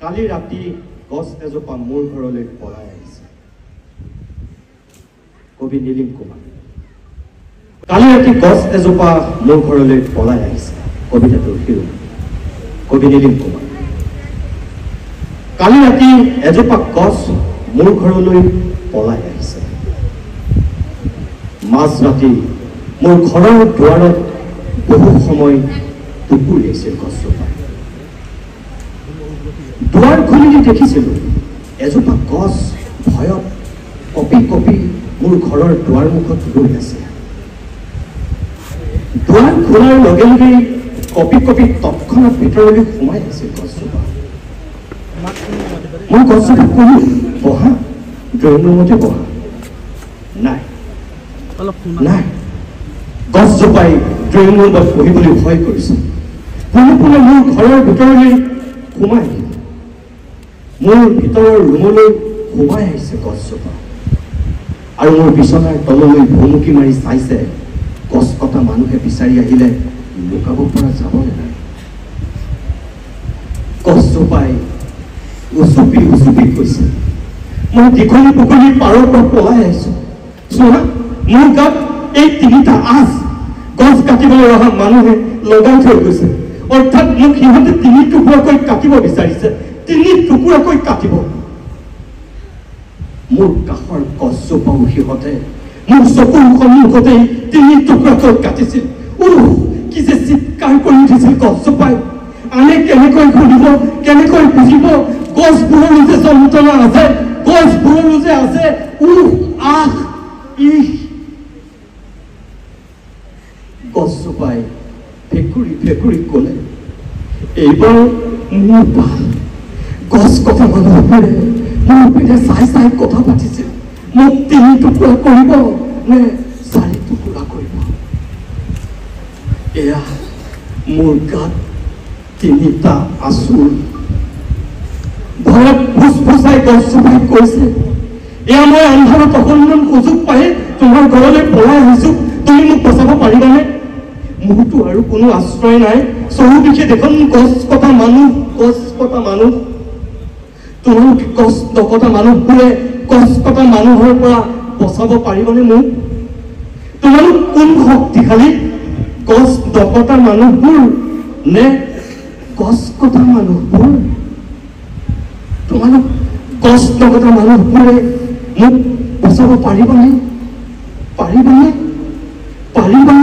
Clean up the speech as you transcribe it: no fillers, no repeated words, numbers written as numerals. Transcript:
কালি ৰাতি গছ এজোপা মোৰ ঘৰলৈ পলাই আহিছে। কবি নীলিম কুমাৰ। কালি ৰাতি গছ এজোপা মোৰ ঘৰলৈ পলাই আহিছে। কবিতাটোৰ শিৰোনাম কবি নীলিম কুমাৰ। কালি ৰাতি এজোপা গছ মোৰ ঘৰলৈ পলাই আহিছে। মাজ ৰাতি মোৰ ঘৰৰ দুৱাৰত বহু সময় টুকুৰিয়াইছিল গছজোপা। দুৱাৰ খুলি দেখিছিলোঁ এজোপা গছ ভয়ত কঁপি কঁপি মোৰ ঘৰৰ দুৱাৰ মুখত ৰৈ আছে। দুৱাৰ খোলাৰ লগে লগেই কঁপি কঁপি তৎক্ষণাত ভিতৰলৈ সোমাই আছিল গছজোপা। মই গছজোপা ক'লো, বহা, ড্ৰয়িং ৰুমতে বহা। নাই নাই, গছজোপাই ড্ৰয়িং ৰুমত বহিবলৈ ভয় কৰিছে। পোনে পোনে মোৰ ঘৰৰ ভিতৰলৈ সোমাই আহিল। মোৰ ভিতৰৰ ৰুমলৈ সোমাই আহিছে গছজোপা আৰু মোৰ বিচনাৰ তললৈ ভুমুকি মাৰি চাইছে। গছ কটা মানুহে বিচাৰি আহিলে লুকাব পৰা যাব নাই। গছজোপাই উচুপি উচুপি কৈছে, মই দীঘলী পুখুৰীৰ পাৰৰ পৰা পলাই আহিছো। চোৱা, মোৰ গাত এই 3টা আঁচ গছ কাটিবলৈ অহা মানুহে লগাই থৈ গৈছে। অৰ্থাৎ মোক সিহঁতে 3 টুকুৰাকৈ কাটিব বিচাৰিছে। 3 টুকুৰাকৈ কাটিব। মোৰ কাষৰ গছজোপাও সিহঁতে মোৰ চকুৰ সন্মুখতেই 3 টুকুৰাকৈ কাটিছিল। কি যে চিৎকাৰ কৰি উঠিছিল গছজোপাই। আনে কেনেকৈ শুনিব, কেনেকৈ বুজিব গছবোৰৰো যে যন্ত্ৰণা আছে, গছবোৰৰো যে আছে আহ ইহ। গছজোপাই ভেকুৰি ভেকুৰি ক'লে, এইবাৰ মোৰ ভাল। গছ কটা মানুহবোৰে মোৰ পিঠে চাই চাই কথা পাতিছিল। মোক 3 টুকুৰা কৰিব নে 4 টুকুৰা কৰিব। এয়া মোৰ গাত 3টা আঁচুৰ। ভয়ত ফুচফুচাই গছজোপাই কৈছে, এয়া মই আন্ধাৰত অকণমান সুযোগ পাই তোমাৰ ঘৰলৈ পলাই আহিছো। তুমি মোক বচাব পাৰিবানে? মোৰতো আৰু কোনো আশ্ৰয় নাই। চৌদিশে দেখোন গছ কটা মানুহ, গছ কটা মানুহ। তোমালোকে গছ নকটা মানুহবোৰে গছ কটা মানুহৰ পৰা বচাব পাৰিবনে মোক? তোমালোক কোন শক্তিশালী, গছ নকটা মানুহবোৰ নে গছ কটা মানুহবোৰ? তোমালোক গছ নকটা মানুহবোৰে মোক বচাব পাৰিবনে? পাৰিবনে? পাৰিবনে?